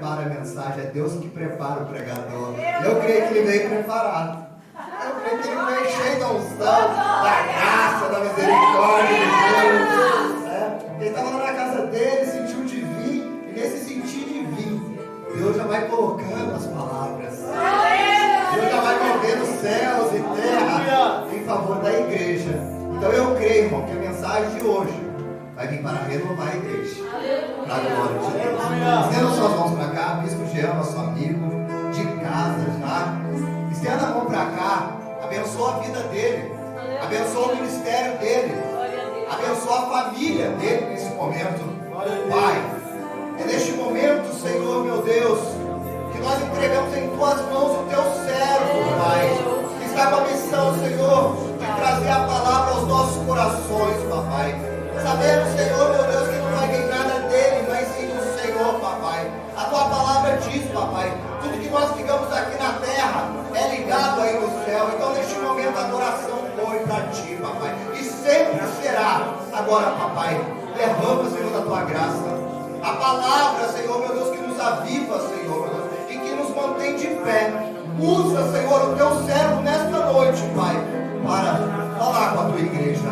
prepara a mensagem, é Deus que prepara o pregador. Eu creio que ele veio preparado. Eu creio que ele veio cheio da unção, da graça, da misericórdia de Deus. Ele estava lá na casa dele, sentiu de vir, e nesse sentir de vir, Deus já vai colocando as palavras. Deus já vai movendo céus e terra em favor da igreja. Então eu creio, irmão, que a mensagem de hoje vai vir para renovar a igreja. Para a glória de Deus. Estenda suas mãos para cá, Bispo Jean, nosso amigo, de casa já. Estenda a mão para cá, abençoa a vida dele, abençoa o ministério dele, abençoa a família dele nesse momento. Pai, é neste momento, Senhor meu Deus, que nós entregamos em tuas mãos o teu servo, Pai, que está com a missão, Senhor, de trazer a palavra aos nossos corações, papai. Sabemos, Senhor, meu Deus, que não vai vir nada dele, mas sim do Senhor, papai. A tua palavra diz, papai, tudo que nós ficamos aqui na terra é ligado aí no céu. Então, neste momento, a adoração foi para ti, papai, e sempre será. Agora, papai, derrama, Senhor, da tua graça. A palavra, Senhor, meu Deus, que nos aviva, Senhor, meu Deus, e que nos mantém de pé. Usa, Senhor, o teu servo nesta noite, Pai, para falar com a tua igreja,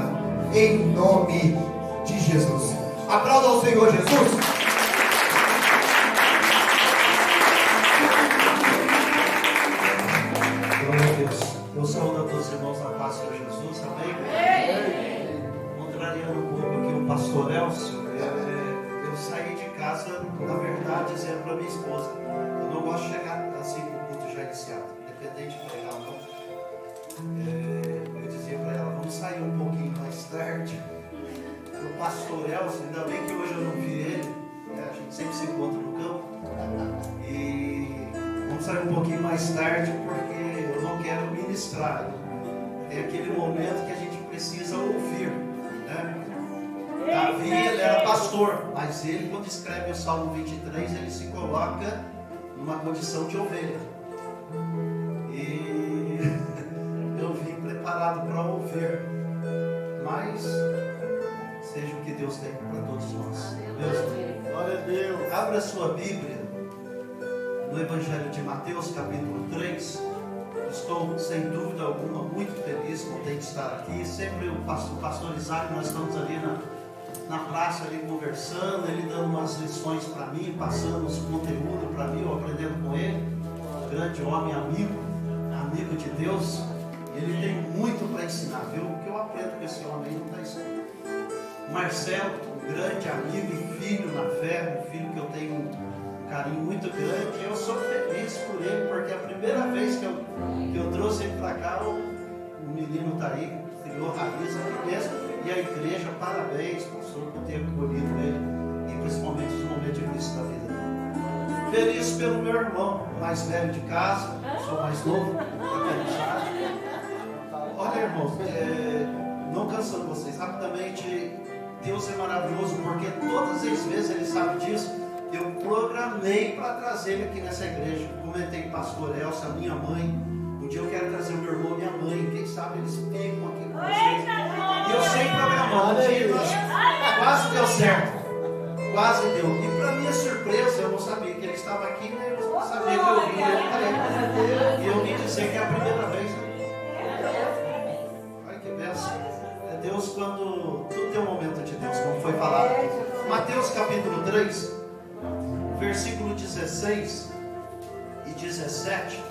em nome de Jesus. Aplauda ao Senhor Jesus. Glória a Deus. Eu saúdo a todos os irmãos na paz do Senhor Jesus, amém? Contrariando um pouco aqui o pastor Elcio, eu saí de casa, na verdade, dizendo para minha esposa, eu não gosto de chegar assim com o culto já iniciado, independente de pregar ou não. Eu dizia para ela, vamos sair um pouquinho mais tarde. O pastor Elcio, ainda bem que hoje eu não vi ele, a gente sempre se encontra no campo, e vamos sair um pouquinho mais tarde porque eu não quero ministrar. Tem aquele momento que a gente precisa ouvir, né? Davi, ele era pastor, mas ele, quando escreve o Salmo 23, ele se coloca numa condição de ovelha. E eu vim preparado para ouvir, mas seja o que Deus tem para todos nós. Deus, glória a Deus. Abra a sua Bíblia no Evangelho de Mateus, capítulo 3. Estou, sem dúvida alguma, muito feliz por ter de estar aqui. Sempre o pastor Isaac, nós estamos ali na praça, ali conversando, ele dando umas lições para mim, passando os conteúdos para mim, eu aprendendo com ele. Grande homem, amigo de Deus. Ele tem muito para ensinar, viu? O que eu aprendo com esse homem não está escrito. Marcelo, um grande amigo e filho na fé, um filho que eu tenho um carinho muito grande. Eu sou feliz por ele, porque a primeira vez que eu trouxe ele para cá, o menino está aí, criou raiz aqui mesmo. E a igreja, parabéns, pastor, por ter acolhido ele, e principalmente nos momentos difíceis da vida dele. Feliz pelo meu irmão, mais velho de casa, sou mais novo, olha, irmãos, não cansando vocês, rapidamente, Deus é maravilhoso, porque todas as vezes ele sabe disso. Eu programei para trazer ele aqui nessa igreja. Comentei com o pastor Elcio, a minha mãe. Um dia eu quero trazer o meu irmão e minha mãe. Quem sabe eles ficam aqui com vocês. E eu sei programar. Um dia quase deu certo. Quase deu. E para minha surpresa, eu não sabia que ele estava aqui, né? Eu não sabia que eu vim ele. E eu vim dizer que é a primeira vez. Olha que bênção. É Deus quando tudo tem um momento de Deus, como foi falado. Mateus capítulo 3, versículo 16 e 17.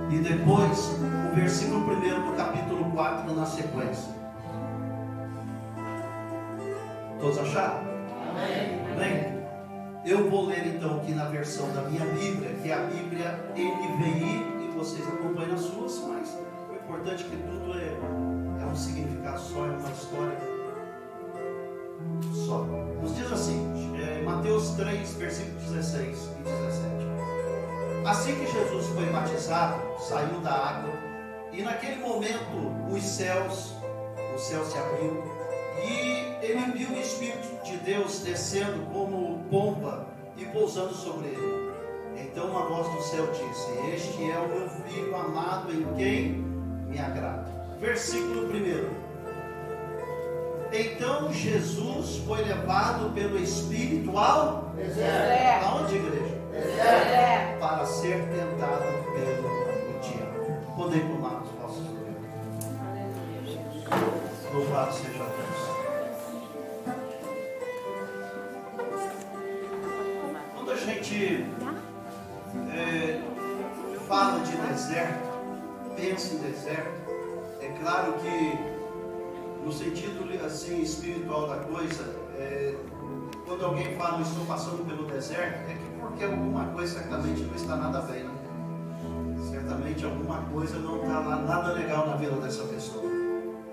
E depois o versículo 1 do capítulo 4 na sequência. Todos acharam? Amém. Bem, eu vou ler então aqui na versão da minha Bíblia, que é a Bíblia NVI, e vocês acompanham as suas, mas o importante é que tudo é um significado só, é uma história só. Nos diz assim, Mateus 3, versículos 16 e 17. Assim que Jesus foi batizado, saiu da água, e naquele momento os céus se abriu, e ele viu o Espírito de Deus descendo como pomba e pousando sobre ele. Então uma voz do céu disse: Este é o meu filho amado, em quem me agrado. Versículo 1. Então Jesus foi levado pelo Espírito ao Deserto. aonde, igreja? Deserto. Para ser tentado pelo diabo. Podem tomar os vossos lugares. Louvado seja Deus. Quando a gente fala de deserto, pensa em deserto, é claro que no sentido assim espiritual da coisa, quando alguém fala estou passando pelo deserto, é que porque alguma coisa certamente não está nada bem, né? Certamente alguma coisa não está lá, nada legal na vida dessa pessoa.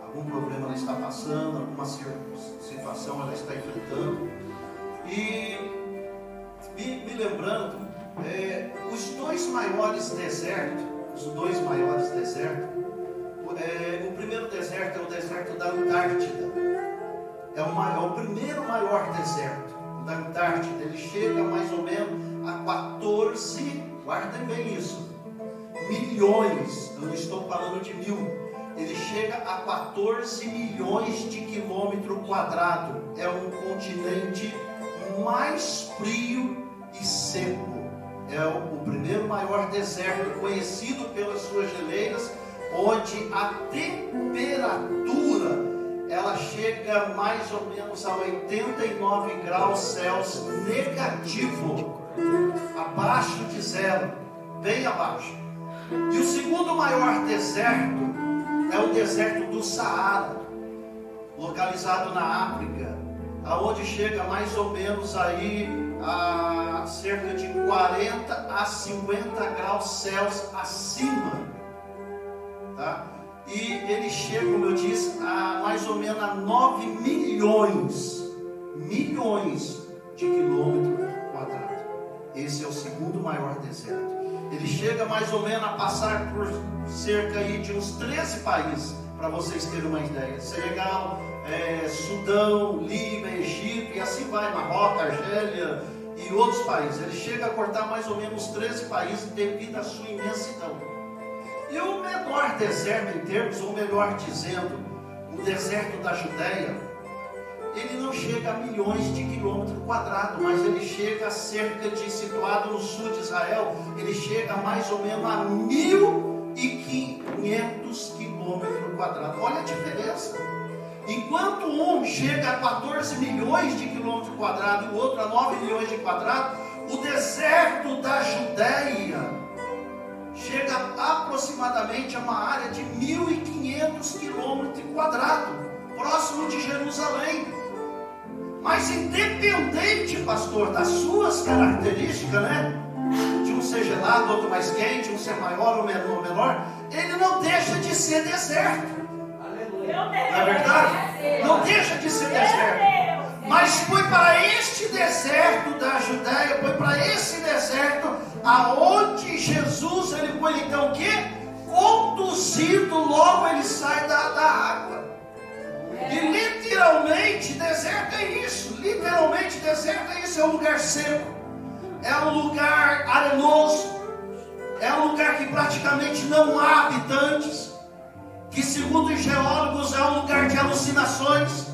Algum problema ela está passando, alguma situação ela está enfrentando. E me lembrando, os dois maiores desertos, o primeiro deserto é o deserto da Antártida. É o primeiro maior deserto da Antártida. Ele chega mais ou menos a 14, guardem bem isso, milhões, eu não estou falando de mil. Ele chega a 14 milhões de quilômetros quadrados. É um continente mais frio e seco. É o primeiro maior deserto, conhecido pelas suas geleiras, onde a temperatura ela chega mais ou menos a 89 graus Celsius negativo, abaixo de zero, bem abaixo. E o segundo maior deserto é o deserto do Saara, localizado na África, aonde chega mais ou menos aí a cerca de 40 a 50 graus Celsius acima, tá? E ele chega, como eu disse, a mais ou menos a 9 milhões de quilômetros quadrados. Esse é o segundo maior deserto. Ele chega mais ou menos a passar por cerca aí de uns 13 países, para vocês terem uma ideia. Senegal, Sudão, Líbia, Egito e assim vai, Marrocos, Argélia e outros países. Ele chega a cortar mais ou menos 13 países devido à sua imensidão. E o menor deserto em termos, ou melhor dizendo, o deserto da Judéia, ele não chega a milhões de quilômetros quadrados, mas ele chega a cerca de, situado no sul de Israel, ele chega a mais ou menos a 1.500 quilômetros quadrados. Olha a diferença. Enquanto um chega a 14 milhões de quilômetros quadrados e o outro a 9 milhões de quadrados, o deserto da Judéia chega aproximadamente a uma área de 1.500 quilômetros quadrados, próximo de Jerusalém. Mas independente, pastor, das suas características, né? De um ser gelado, outro mais quente, um ser maior ou menor, ele não deixa de ser deserto. Não é verdade? Não deixa de ser deserto. Mas foi para este deserto da Judéia, foi para esse deserto aonde Jesus, ele foi então o quê? Conduzido, logo ele sai da água. E literalmente deserto é isso. Literalmente deserto é isso. É um lugar seco, é um lugar arenoso, é um lugar que praticamente não há habitantes, que segundo os geólogos é um lugar de alucinações,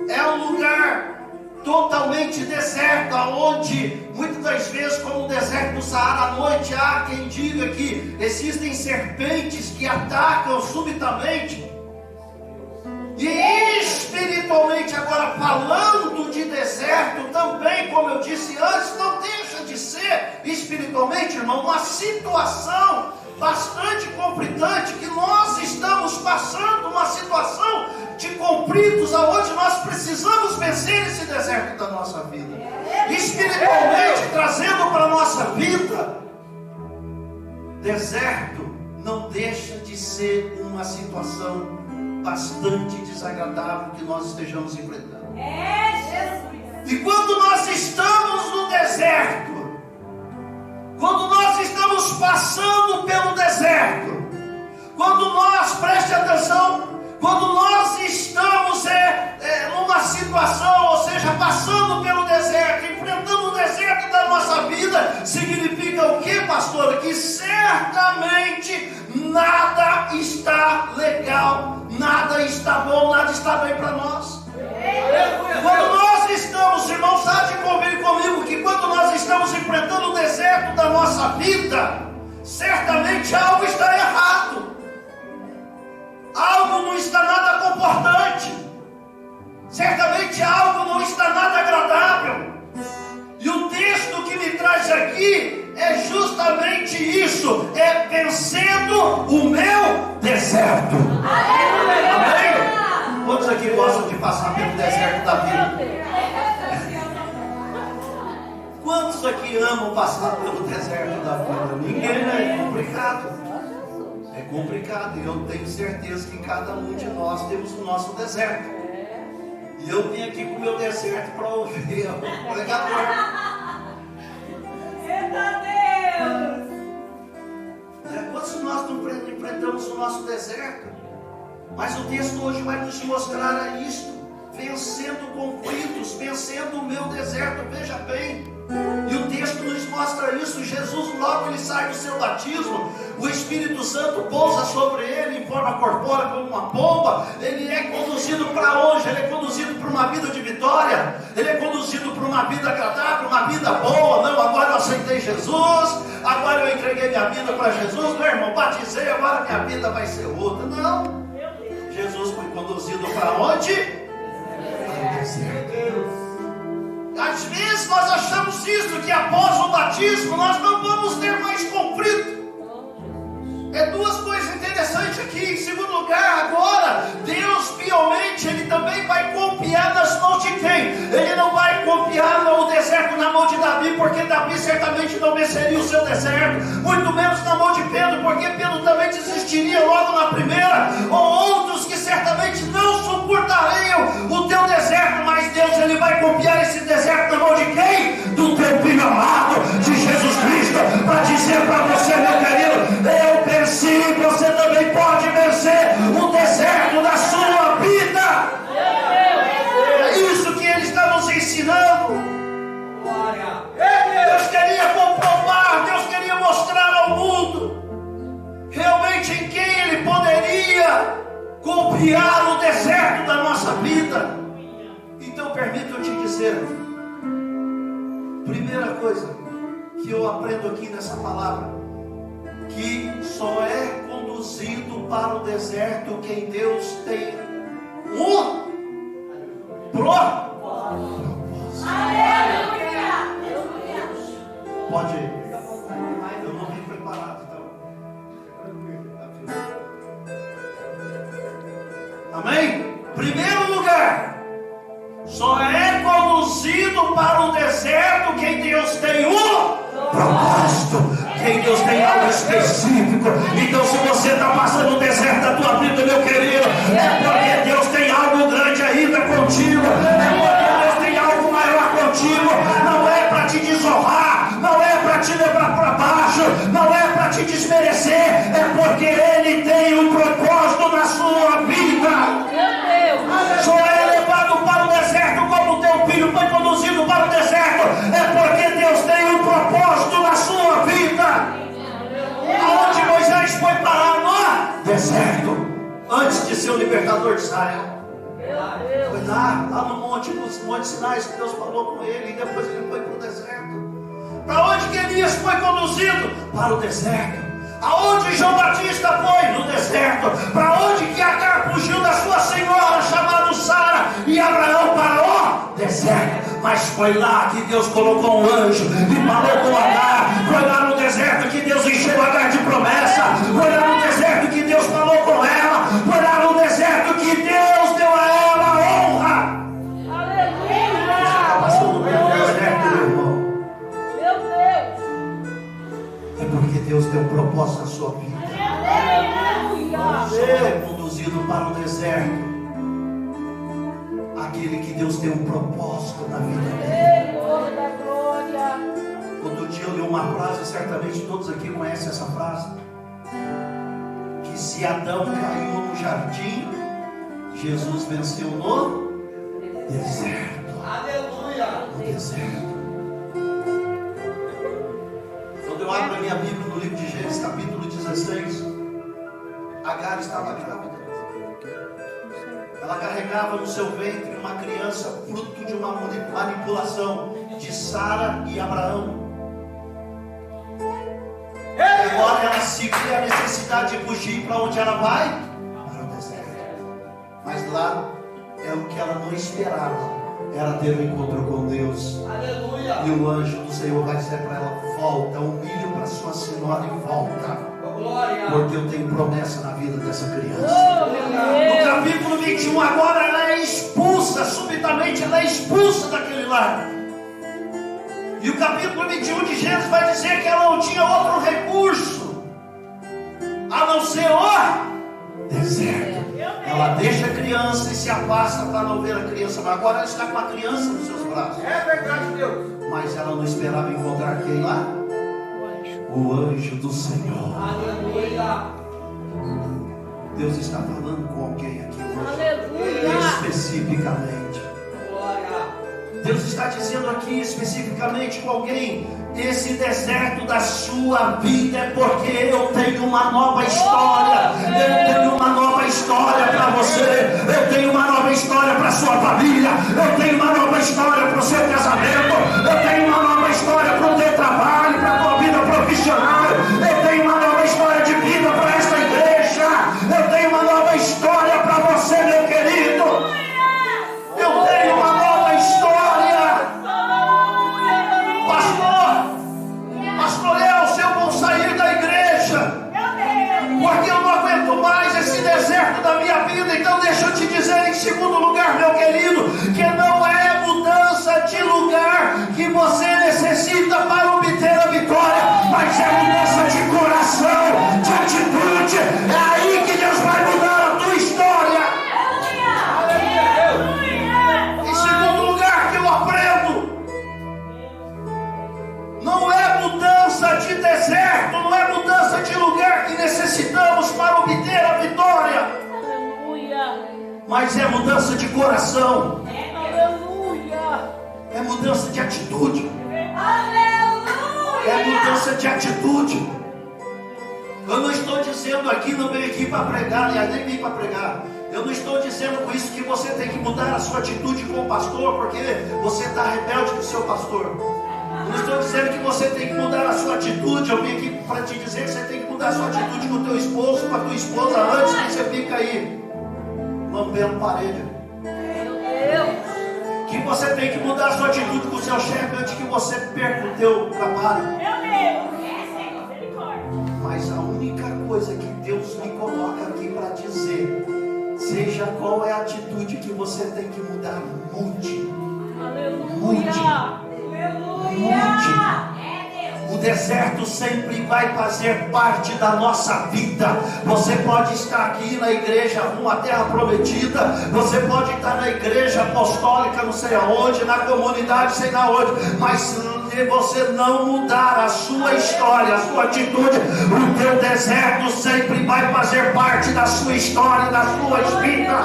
é um lugar totalmente deserto, onde muitas das vezes, como o deserto do Saara, à noite há quem diga que existem serpentes que atacam subitamente. E espiritualmente, agora falando de deserto, também, como eu disse antes, não deixa de ser espiritualmente, irmão, uma situação bastante conflitante que nós estamos passando, uma situação de conflitos aonde nós precisamos vencer esse deserto da nossa vida. Espiritualmente, trazendo para a nossa vida, deserto não deixa de ser uma situação bastante desagradável que nós estejamos enfrentando. E quando nós estamos no deserto, quando nós estamos passando pelo deserto, quando nós, preste atenção, quando nós estamos numa situação, ou seja, passando pelo deserto, enfrentando o deserto da nossa vida, significa o que, pastor? Que certamente nada está legal, nada está bom, nada está bem para nós. Quando nós estamos, irmãos, sabe de convir comigo que quando nós estamos enfrentando o deserto da nossa vida, certamente algo está errado. Algo não está nada confortante. Certamente algo não está nada agradável. E o texto que me traz aqui é justamente isso: é vencendo o meu deserto. Amém? Quantos aqui gostam de passar pelo deserto da vida? Quantos aqui amam passar pelo deserto da vida? Ninguém, né? É complicado. É complicado. E eu tenho certeza que cada um de nós temos o nosso deserto. E eu vim aqui com o meu deserto para ouvir o pregador. Eita Deus! Quantos de nós não enfrentamos o nosso deserto? Mas o texto hoje vai nos mostrar isto: vencendo conflitos, vencendo o meu deserto. Veja bem, e o texto nos mostra isso. Jesus, logo ele sai do seu batismo, o Espírito Santo pousa sobre ele em forma corpórea como uma pomba. Ele é conduzido para onde? Ele é conduzido para uma vida de vitória. Ele é conduzido para uma vida agradável, uma vida boa. Não, agora eu aceitei Jesus, agora eu entreguei minha vida para Jesus. Meu irmão, batizei, agora minha vida vai ser outra. Não, Jesus foi conduzido para onde? Para o deserto. Às vezes nós achamos isso, que após o batismo nós não vamos ter mais conflito. É duas coisas interessantes aqui. Em segundo lugar, agora Deus piamente Ele também vai confiar nas mãos de quem? Ele não vai confiar o deserto na mão de Davi, porque Davi certamente não venceria o seu deserto, muito menos na mão de Pedro, porque Pedro também desistiria logo na primeira, ou outros que certamente não suportariam o teu deserto. Mas Deus, Ele vai confiar esse deserto na mão de quem? Do teu Filho amado, de Jesus Cristo, para dizer para você, meu querido, eu venci, você também pode vencer o deserto da sua vida. É isso que Ele está nos ensinando. Deus queria comprovar, Deus queria mostrar ao mundo realmente em quem Ele poderia confiar o deserto da nossa vida. Então permita eu te dizer, primeira coisa que eu aprendo aqui nessa palavra, que só é conduzido para o deserto quem Deus tem um propósito. Pode ir. Eu não vim preparado, então. Amém? Primeiro lugar, só é conduzido para o deserto quem Deus tem um propósito, quem Deus tem algo específico. Então, se você está passando o deserto da tua vida, meu querido, é porque Deus tem algo grande ainda contigo, é porque Deus tem algo maior contigo. Não é para te desonrar, não é para te levar para baixo, não é para te desmerecer, é porque Ele tem um propósito na sua vida. Só é levado para o deserto como o teu filho foi conduzido para o deserto, é porque Deus tem um propósito na sua vida. Aonde Moisés foi parar no deserto, antes de ser o libertador de Israel? Foi lá no monte Sinai que Deus falou com ele, e depois ele foi para o deserto. Para onde que Elias foi conduzido? Para o deserto. Aonde João Batista foi? No deserto. Para onde que Agar fugiu da sua senhora chamada Sara e Abraão? Para o deserto. Mas foi lá que Deus colocou um anjo e falou com Agar. Foi lá no deserto que Deus encheu Agar de promessa. Foi lá no deserto que Deus falou com ela. Foi lá no deserto que Deus deu a ela a honra. Aleluia! Você está passando pelo deserto, meu irmão. É porque Deus tem um propósito na sua vida. Você é conduzido para o deserto aquele que Deus tem um propósito na vida dele. Outro dia eu li uma frase, certamente todos aqui conhecem essa frase, que se Adão caiu no jardim, Jesus venceu no deserto. Aleluia! No deserto. Quando eu abro a minha Bíblia no livro de Gênesis, capítulo 16, Agar estava grávida. Ela carregava carregava no seu ventre uma criança fruto de uma manipulação de Sara e Abraão. E agora ela se vê a necessidade de fugir. Para onde ela vai? Para o deserto. Mas lá é o que ela não esperava. Era ter um encontro com Deus. Aleluia. E o anjo do Senhor vai dizer para ela: volta, humilha para sua senhora e volta. Glória. Porque eu tenho promessa na vida dessa criança. Oh, No capítulo 21, agora ela é expulsa, subitamente ela é expulsa daquele lar. E o capítulo 21 de Gênesis vai dizer que ela não tinha outro recurso a não ser o deserto. Ela deixa a criança e se afasta para não ver a criança. Mas agora ela está com a criança nos seus braços. é verdade, Deus. Mas ela não esperava encontrar quem lá? O anjo do Senhor. Aleluia. Deus está falando com alguém aqui hoje. Aleluia. Especificamente. Glória. Deus está dizendo aqui especificamente com alguém: esse deserto da sua vida é porque eu tenho uma nova história. Eu tenho uma nova história para você. Eu tenho uma nova história para sua família. Eu tenho uma nova história para o seu casamento. Eu tenho uma nova história para o teu trabalho, para a tua vida profissional. Eu tenho uma nova história de vida para esta igreja. Eu tenho uma nova história para você, meu querido. Eu tenho uma nova história. Pastor Elcio, eu vou sair da igreja, porque eu não aguento mais esse deserto da minha vida. Então deixa eu te dizer, em segundo lugar, meu querido, que não é mudança de lugar que você necessita para obter a vitória, mas é mudança de coração, de atitude. É aí que Deus vai mudar a tua história. Em segundo lugar, que eu aprendo, não é mudança de deserto, não é mudança de lugar que necessitamos para obter a vitória, mas é mudança de coração, é mudança de atitude, é mudança de atitude. Eu não estou dizendo aqui, não venho aqui para pregar, aliás, nem vim para pregar. Eu não estou dizendo com isso que você tem que mudar a sua atitude com o pastor, porque você está rebelde com o seu pastor. Eu não estou dizendo que você tem que mudar a sua atitude. Eu vim aqui para te dizer que você tem que mudar a sua atitude com o teu esposo, com a tua esposa, antes que você fica aí lambendo parede. Que você tem que mudar a sua atitude com o seu chefe antes que você perca o teu trabalho. Mas a única coisa que Deus me coloca aqui para dizer, seja qual é a atitude que você tem que mudar, mude. Mude. O deserto sempre vai fazer parte da nossa vida. Você pode estar aqui na igreja Uma Terra Prometida, você pode estar na igreja apostólica não sei aonde, na comunidade sei na onde, mas se você não mudar a sua história, a sua atitude, o teu deserto sempre vai fazer parte da sua história, da sua vida.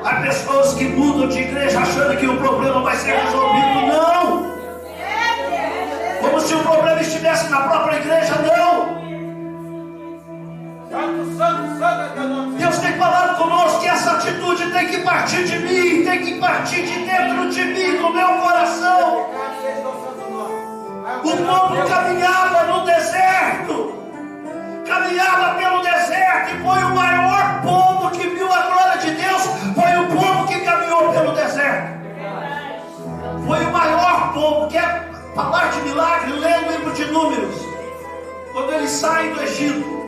Há pessoas que mudam de igreja achando que o problema vai ser resolvido. Não! Como se o problema estivesse na própria igreja. Não! Deus tem falado conosco que essa atitude tem que partir de mim, tem que partir de dentro de mim, do meu coração. O povo caminhava no deserto, caminhava pelo deserto, e foi o maior povo que viu a glória de Deus. Foi o povo que caminhou pelo deserto. Foi o maior povo. Quer falar de milagre? Lê o livro de Números. Quando eles saem do Egito,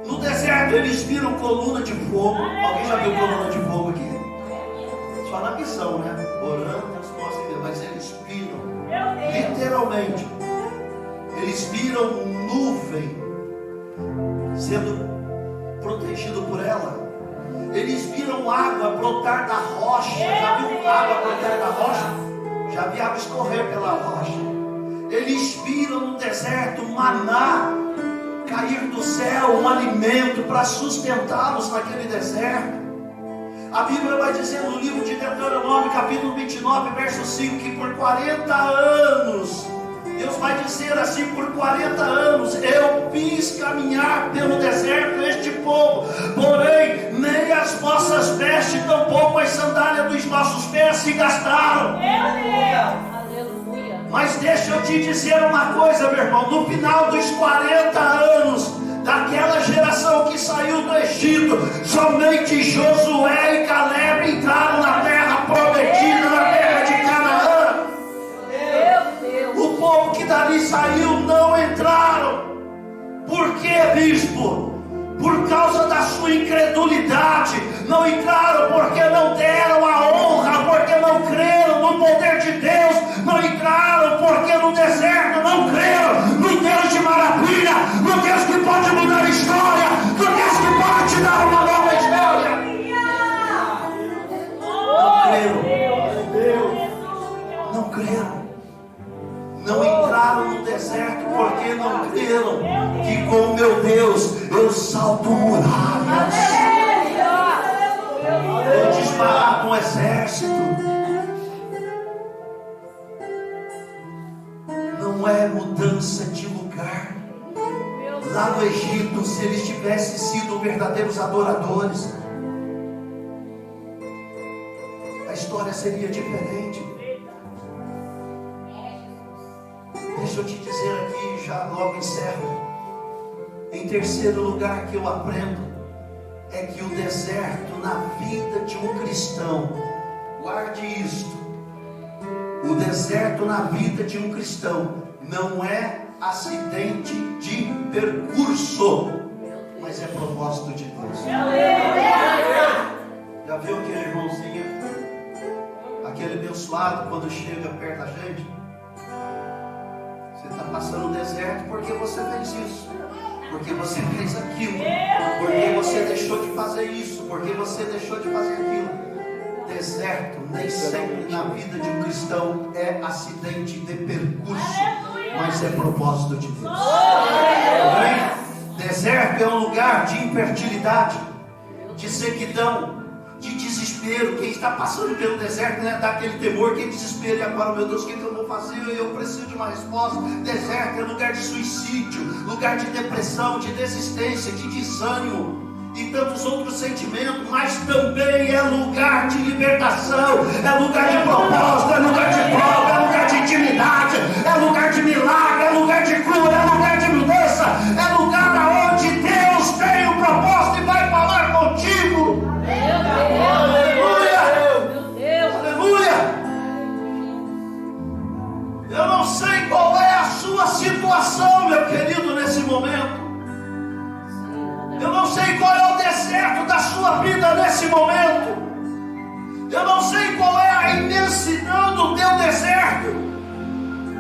no deserto eles viram coluna de fogo. Alguém já viu coluna de fogo aqui? Só na missão, né? Orando, as costas, mas eles viram. Literalmente, eles viram nuvem sendo protegido por ela. Eles viram água brotar da rocha. Já viu água brotar da rocha? Já vi água escorrer pela rocha. Eles viram no deserto maná cair do céu, um alimento para sustentá-los naquele deserto. A Bíblia vai dizer no livro de Deuteronômio, capítulo 29, verso 5, que por 40 anos Deus vai dizer assim: por 40 anos eu fiz caminhar pelo deserto este povo, porém nem as vossas vestes, tampouco as sandálias dos nossos pés se gastaram. Mas deixa eu te dizer uma coisa, meu irmão: no final dos 40 anos daquela geração que saiu do Egito, somente Josué e Caleb entraram na terra prometida, na terra de Canaã. O povo que dali saiu não entraram. Por quê, bispo? Por causa da sua incredulidade. Não entraram porque não deram a honra, porque não creram no poder de Deus. Não entraram porque no deserto não creram no Deus de maravilha, no Deus que pode mudar a história, no Deus que pode te dar uma nova história. Não creram. Não entraram no deserto porque não creram que com meu Deus eu salto muralhas, eu disparo um exército. Não é mudança de lugar. Lá no Egito, se eles tivessem sido verdadeiros adoradores, a história seria diferente. Deixa eu te dizer aqui, já logo encerro. Em terceiro lugar que eu aprendo é que o deserto na vida de um cristão, guarde isto, o deserto na vida de um cristão não é acidente de percurso, mas é propósito de Deus. Já viu aquele irmãozinho, aquele abençoado, quando chega perto da gente? Você está passando o deserto porque você fez isso, porque você fez aquilo, porque você deixou de fazer isso, porque você deixou de fazer aquilo. Deserto nem sempre na vida de um cristão é acidente de percurso, mas é propósito de Deus. Deserto é um lugar de infertilidade, de sequidão, de desespero. Quem está passando pelo deserto, né, dá aquele temor, aquele desespero. E agora, meu Deus, o que eu vou fazer? Eu preciso de uma resposta. Deserto é lugar de suicídio, lugar de depressão, de desistência, de desânimo e tantos outros sentimentos, mas também é lugar de libertação, é lugar de propósito, é lugar de prova, é lugar de intimidade, é lugar de milagre, é lugar de cura, é lugar de mudança, é lugar onde Deus tem um propósito e vai falar contigo. Aleluia! Aleluia! Eu não sei qual é a sua situação, meu querido, nesse momento. Eu não sei qual é o deserto da sua vida nesse momento. Eu não sei qual é a imensidão do teu deserto.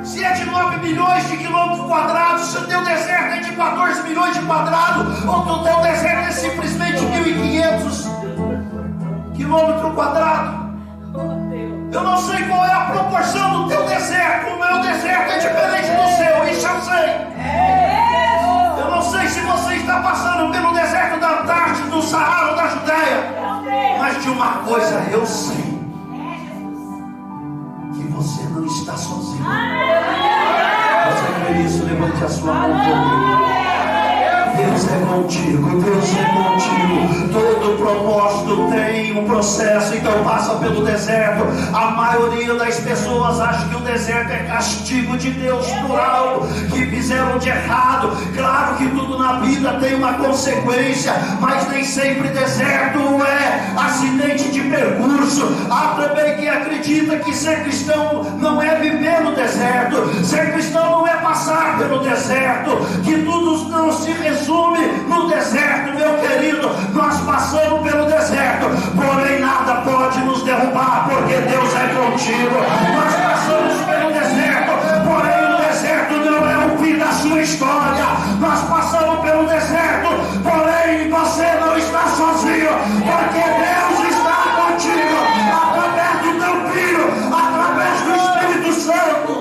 Se é de 9 milhões de quilômetros quadrados, se o teu deserto é de 14 milhões de quadrados, ou o teu deserto é simplesmente 1.500 quilômetros quadrados. Eu não sei qual é a proporção do teu deserto. O meu deserto é diferente do seu, isso eu sei. Eu não sei se você está passando pelo deserto da Antártida, do Saara ou da Judéia, mas de uma coisa eu sei: que você não está sozinho. Você crê nisso? Levante a sua mão comigo. Deus é contigo, Deus é contigo. Todo propósito tem um processo, então passa pelo deserto. A maioria das pessoas acha que o deserto é castigo de Deus por algo que fizeram de errado. Claro que tudo na vida tem uma consequência, mas nem sempre deserto é acidente de percurso. Há também quem acredita que ser cristão não é viver no deserto, ser cristão não é passar pelo deserto, que tudo não se resume no deserto. Meu querido, nós passamos pelo deserto, porém nada pode nos derrubar, porque Deus é contigo. Nós passamos pelo deserto, porém o deserto não é o fim da sua história. Nós passamos pelo deserto, porém você não está sozinho, porque Deus está contigo, através do teu Filho, através do Espírito Santo.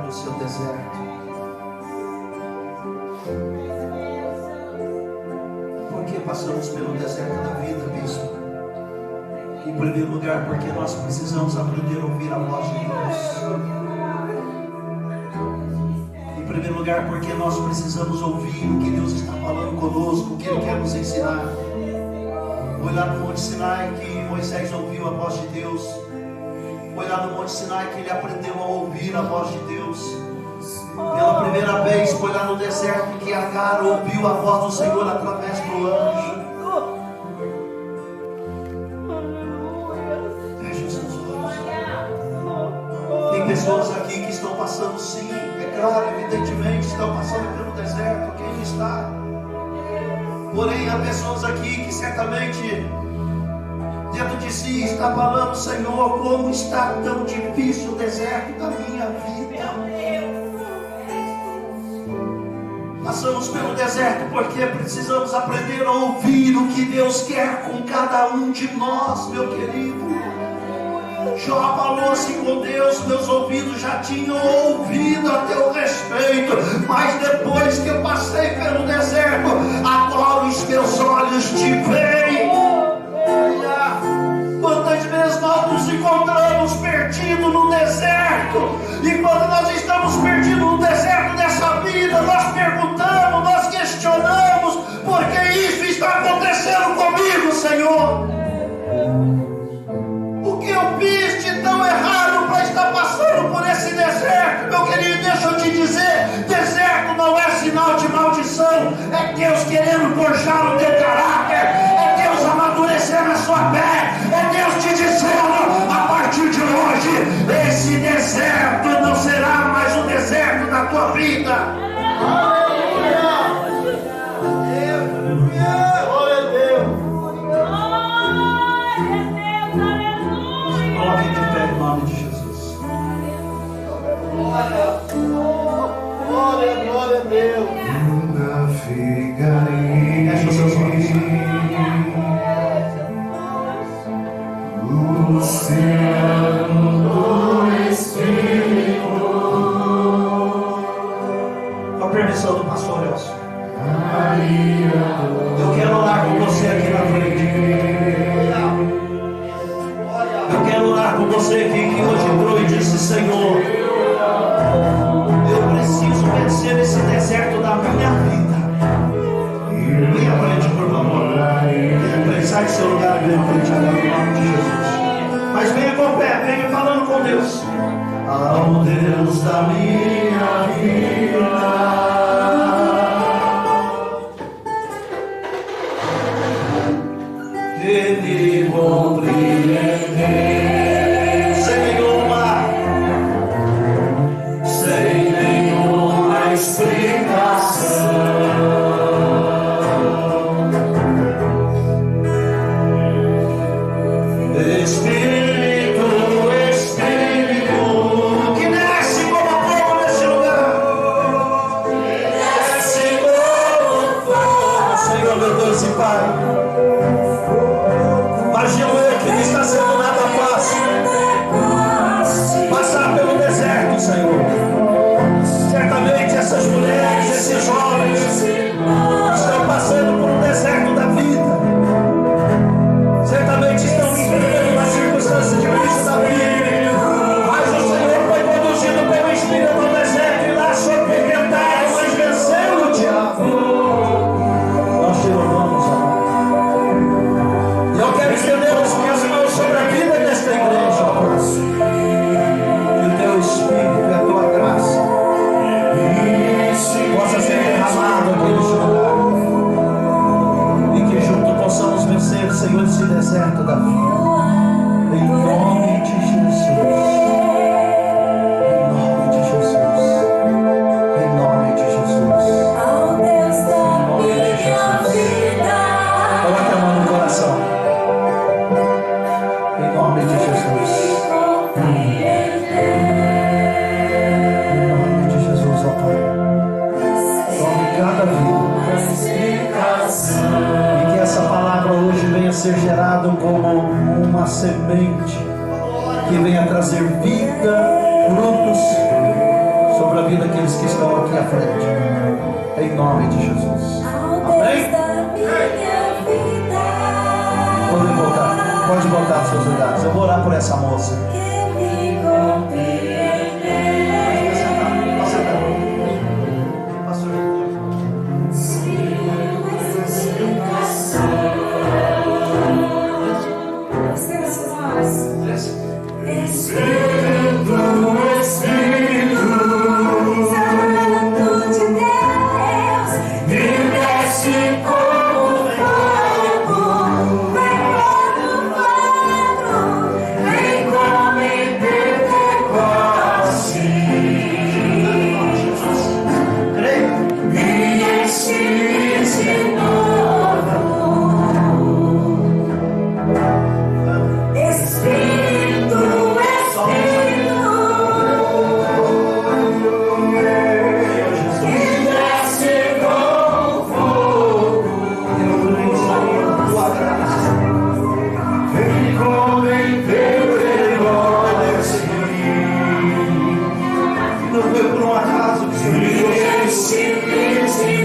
no seu deserto? Por que passamos pelo deserto da vida, bispo? Em primeiro lugar, porque nós precisamos aprender a ouvir a voz de Deus. Em primeiro lugar, porque nós precisamos ouvir o que Deus está falando conosco, o que Ele quer nos ensinar. Foi lá no Monte Sinai que Moisés ouviu a voz de Deus. Foi lá no Monte Sinai que ele aprendeu a ouvir a voz de Deus. Pela primeira vez foi lá no deserto que Agar ouviu a voz do Senhor através do anjo. Feche os seus olhos. Tem pessoas aqui que estão passando, sim, é claro, evidentemente, estão passando pelo deserto. Quem está? Porém, há pessoas aqui que certamente dentro de si está falando: Senhor, como está tão difícil o deserto da minha vida. Passamos pelo deserto porque precisamos aprender a ouvir o que Deus quer com cada um de nós, meu querido. Jó falou assim com Deus: meus ouvidos já tinham ouvido a teu respeito, mas depois que eu passei pelo deserto, agora os meus olhos te veem. Quantas vezes nós nos encontramos perdidos no deserto, e quando nós estamos perdidos no deserto dessa vida, nós perguntamos, nós questionamos: por que isso está acontecendo comigo, Senhor? O que eu fiz de tão errado para estar passando por esse deserto? Meu querido, deixa eu te dizer: deserto não é sinal de maldição, é Deus querendo forjar o teu caráter, é Deus amadurecendo a sua fé, é Deus te dizendo: a partir de hoje, esse deserto não será mais o deserto da tua vida. Coloque de pé em nome de Jesus. Glória a Deus. Navegarei. Feche os seus olhos. O oceano do Espírito. Com a permissão do pastor Elcio, eu quero orar com você aqui na frente. Eu quero orar com você aqui que hoje entrou e disse: Senhor, eu preciso vencer esse deserto da minha vida. Venha à frente, por favor. Sai do seu lugar e venha à frente agora, em nome de Jesus. Mas venha com fé, venha falando com Deus. Ao Deus da minha vida. Ele compreender sem nenhuma explicação. Espírito, que desce como fogo nesse lugar, desce como fogo, Senhor, meu Deus e Pai. Imagina eu que não está sendo nada fácil passar pelo deserto, Senhor. Certamente essas mulheres, esses jovens estão passando por um deserto da vida. Certamente estão vivendo uma circunstância difícil da vida. Mas o Senhor foi conduzido pelo Espírito no deserto e lá sob tentado, mas venceu o diabo. Nós te louvamos, amor. Eu quero estender as minhas mãos sobre a vida desta igreja. Que o teu Espírito e a tua graça possa ser derramado aqui neste lugar. E que juntos possamos vencer, Senhor, esse deserto da vida. Em nome de Jesus. Em nome de Jesus. Em nome de Jesus. Ao Deus da minha vida. Coloque a mão no coração. Em nome de Jesus. Em nome de Jesus, ó Pai. Tome cada vida. E que essa palavra hoje venha ser gerada como uma semente que venha trazer vida, frutos vida daqueles que estão aqui à frente. Em nome de Jesus. Amém? Pode voltar aos seus lugares. Eu vou orar por essa moça. Sim.